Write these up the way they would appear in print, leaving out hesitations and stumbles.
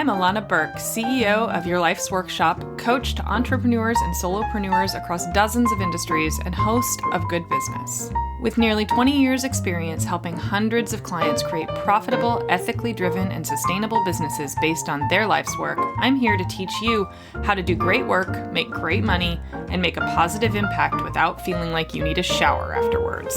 Illana Burk, CEO of Your Life's Workshop, coach to entrepreneurs and solopreneurs across dozens of industries, and host of Good Business. With nearly 20 years' experience helping hundreds of clients create profitable, ethically driven, and sustainable businesses based on their life's work, I'm here to teach you how to do great work, make great money, and make a positive impact without feeling like you need a shower afterwards.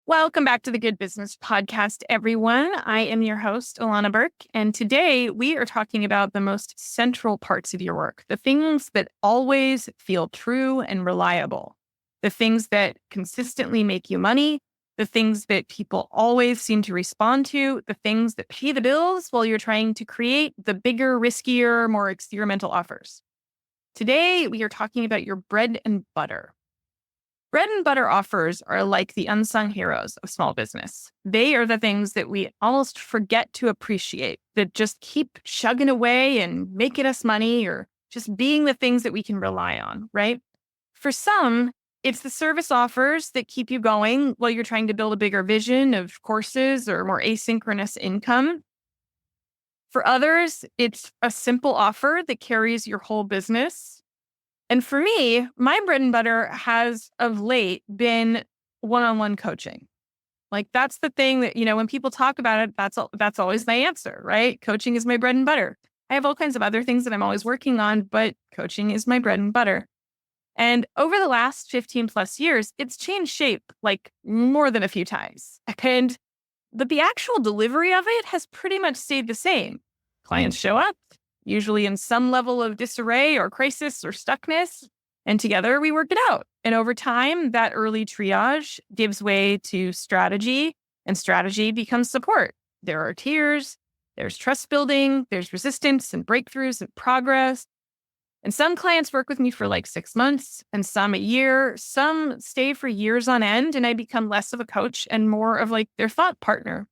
Welcome back to the Good Business Podcast, everyone. I am your host, Illana Burk, and today we are talking about the most central parts of your work, the things that always feel true and reliable, the things that consistently make you money, the things that people always seem to respond to, the things that pay the bills while you're trying to create the bigger, riskier, more experimental offers. Today, we are talking about your bread and butter. Bread and butter offers are like the unsung heroes of small business. They are the things that we almost forget to appreciate, that just keep chugging away and making us money, or just being the things that we can rely on, right? For some, it's the service offers that keep you going while you're trying to build a bigger vision of courses or more asynchronous income. For others, it's a simple offer that carries your whole business. And for me, my bread and butter has of late been one-on-one coaching. Like that's the thing that, when people talk about it, that's always my answer, right? Coaching is my bread and butter. I have all kinds of other things that I'm always working on, but coaching is my bread and butter. And over the last 15 plus years, it's changed shape like more than a few times. But the actual delivery of it has pretty much stayed the same. Clients show up, usually in some level of disarray or crisis or stuckness, and together we work it out. And over time, that early triage gives way to strategy, and strategy becomes support. There are tiers, there's trust building, there's resistance and breakthroughs and progress. And some clients work with me for like 6 months and some a year, some stay for years on end, and I become less of a coach and more of like their thought partner.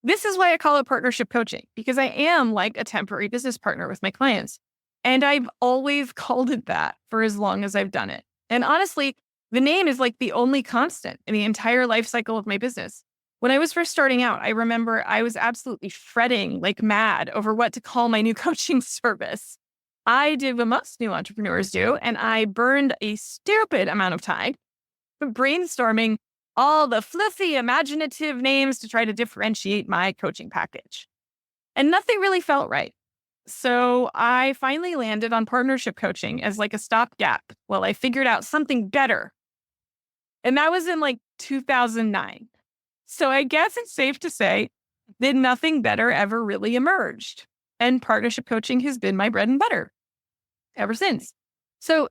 This is why I call it partnership coaching, because I am like a temporary business partner with my clients. And I've always called it that for as long as I've done it. And honestly, the name is like the only constant in the entire life cycle of my business. When I was first starting out, I remember I was absolutely fretting like mad over what to call my new coaching service. I did what most new entrepreneurs do, and I burned a stupid amount of time brainstorming all the fluffy, imaginative names to try to differentiate my coaching package. And nothing really felt right. So I finally landed on partnership coaching as like a stopgap while I figured out something better. And that was in like 2009. So I guess it's safe to say that nothing better ever really emerged. And partnership coaching has been my bread and butter ever since. So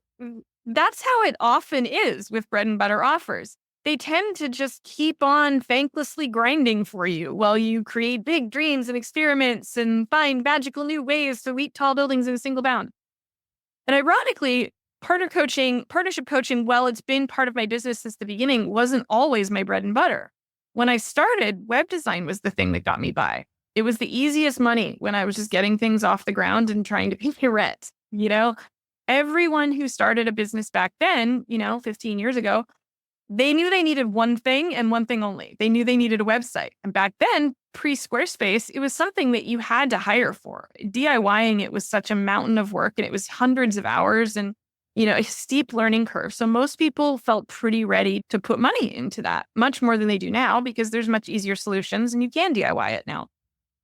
that's how it often is with bread and butter offers. They tend to just keep on thanklessly grinding for you while you create big dreams and experiments and find magical new ways to leap tall buildings in a single bound. And ironically, partnership coaching, while it's been part of my business since the beginning, wasn't always my bread and butter. When I started, web design was the thing that got me by. It was the easiest money when I was just getting things off the ground and trying to pay rent. Everyone who started a business back then, 15 years ago, they knew they needed one thing and one thing only. They knew they needed a website. And back then, pre-Squarespace, it was something that you had to hire for. DIYing it was such a mountain of work, and it was hundreds of hours and, a steep learning curve. So most people felt pretty ready to put money into that, much more than they do now, because there's much easier solutions and you can DIY it now.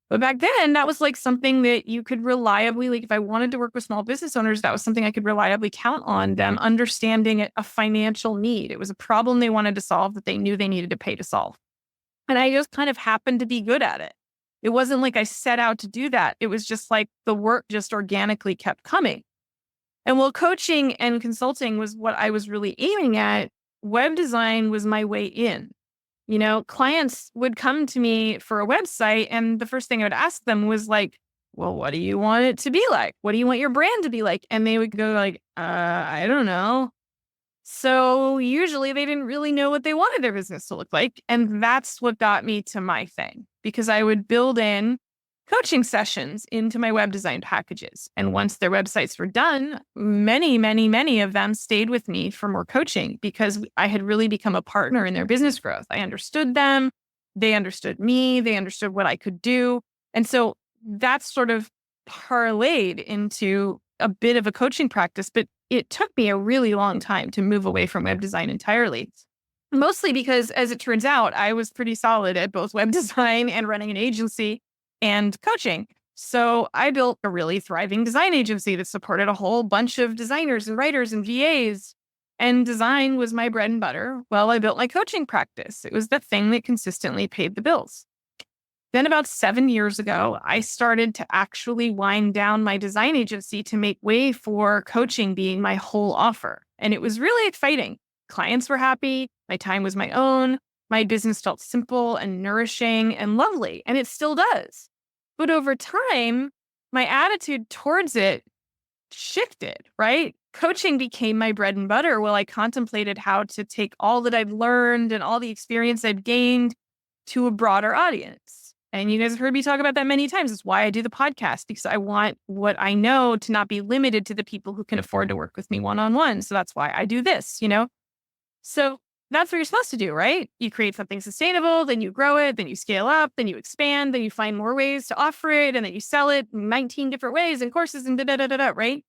But back then, that was like something that you could reliably, like if I wanted to work with small business owners, that was something I could reliably count on them understanding a financial need. It was a problem they wanted to solve that they knew they needed to pay to solve. And I just kind of happened to be good at it. It wasn't like I set out to do that. It was just like the work just organically kept coming. And while coaching and consulting was what I was really aiming at, web design was my way in. Clients would come to me for a website, and the first thing I would ask them was like, well, what do you want it to be like? What do you want your brand to be like? And they would go like, I don't know. So usually they didn't really know what they wanted their business to look like. And that's what got me to my thing, because I would build in coaching sessions into my web design packages. And once their websites were done, many, many, many of them stayed with me for more coaching because I had really become a partner in their business growth. I understood them. They understood me. They understood what I could do. And so that's sort of parlayed into a bit of a coaching practice, but it took me a really long time to move away from web design entirely. Mostly because, as it turns out, I was pretty solid at both web design and running an agency and coaching. So I built a really thriving design agency that supported a whole bunch of designers and writers and VAs. And design was my bread and butter while I built my coaching practice. It was the thing that consistently paid the bills. Then about 7 years ago, I started to actually wind down my design agency to make way for coaching being my whole offer. And it was really exciting. Clients were happy. My time was my own. My business felt simple and nourishing and lovely, and it still does. But over time, my attitude towards it shifted, right? Coaching became my bread and butter while I contemplated how to take all that I've learned and all the experience I've gained to a broader audience. And you guys have heard me talk about that many times. It's why I do the podcast, because I want what I know to not be limited to the people who can afford to work with me one-on-one. So that's why I do this, So that's what you're supposed to do, right? You create something sustainable, then you grow it, then you scale up, then you expand, then you find more ways to offer it, and then you sell it in 19 different ways and courses and da-da-da-da-da, right?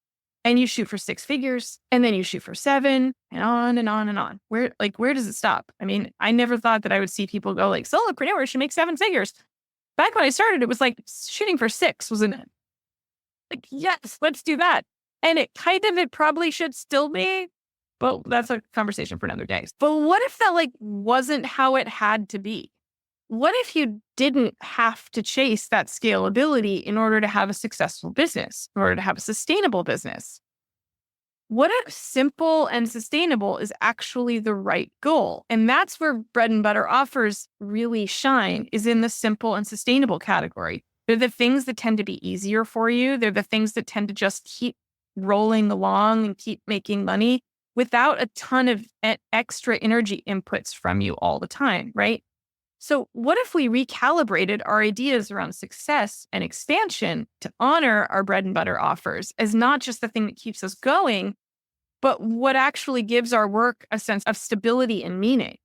And you shoot for 6 figures, and then you shoot for 7, and on and on and on. Where does it stop? I mean, I never thought that I would see people go like, solopreneurs should make 7 figures. Back when I started, it was like shooting for 6, wasn't it? Like, yes, let's do that. And it probably should still be. But that's a conversation for another day. But what if that wasn't how it had to be? What if you didn't have to chase that scalability in order to have a successful business, in order to have a sustainable business? What if simple and sustainable is actually the right goal? And that's where bread and butter offers really shine, is in the simple and sustainable category. They're the things that tend to be easier for you. They're the things that tend to just keep rolling along and keep making money without a ton of extra energy inputs from you all the time, right? So what if we recalibrated our ideas around success and expansion to honor our bread and butter offers as not just the thing that keeps us going, but what actually gives our work a sense of stability and meaning?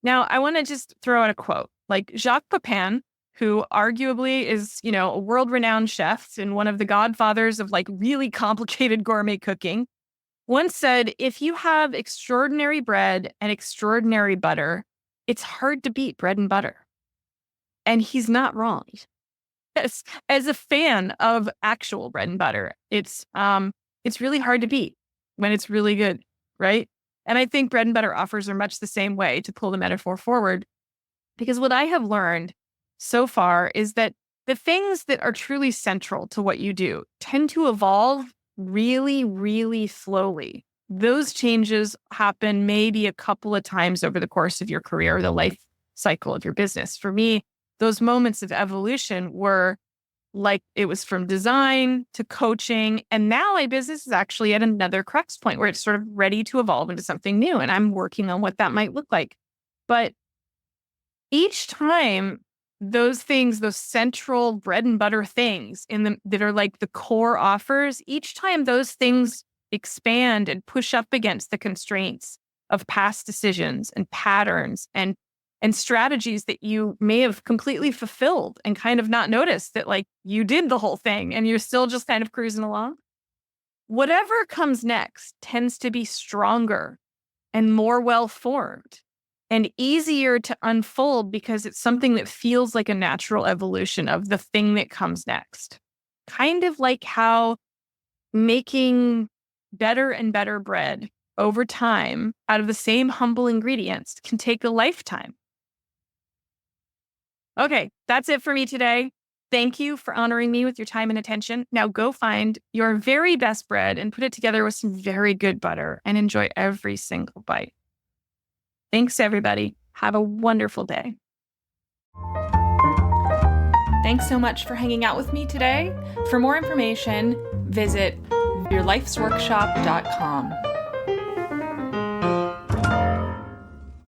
Now, I want to just throw out a quote. Like Jacques Pepin, who arguably is, a world-renowned chef and one of the godfathers of really complicated gourmet cooking, once said, if you have extraordinary bread and extraordinary butter, it's hard to beat bread and butter. And he's not wrong. As a fan of actual bread and butter, it's really hard to beat when it's really good, right? And I think bread and butter offers are much the same way, to pull the metaphor forward. Because what I have learned so far is that the things that are truly central to what you do tend to evolve really, really slowly. Those changes happen maybe a couple of times over the course of your career, or the life cycle of your business. For me, those moments of evolution were it was from design to coaching. And now my business is actually at another crux point where it's sort of ready to evolve into something new. And I'm working on what that might look like. But each time, those things, those central bread and butter things that are the core offers, each time those things expand and push up against the constraints of past decisions and patterns and strategies that you may have completely fulfilled and kind of not noticed that you did the whole thing and you're still just kind of cruising along. Whatever comes next tends to be stronger and more well-formed and easier to unfold because it's something that feels like a natural evolution of the thing that comes next. Kind of like how making better and better bread over time out of the same humble ingredients can take a lifetime. Okay, that's it for me today. Thank you for honoring me with your time and attention. Now go find your very best bread and put it together with some very good butter and enjoy every single bite. Thanks, everybody. Have a wonderful day. Thanks so much for hanging out with me today. For more information, visit yourlifesworkshop.com.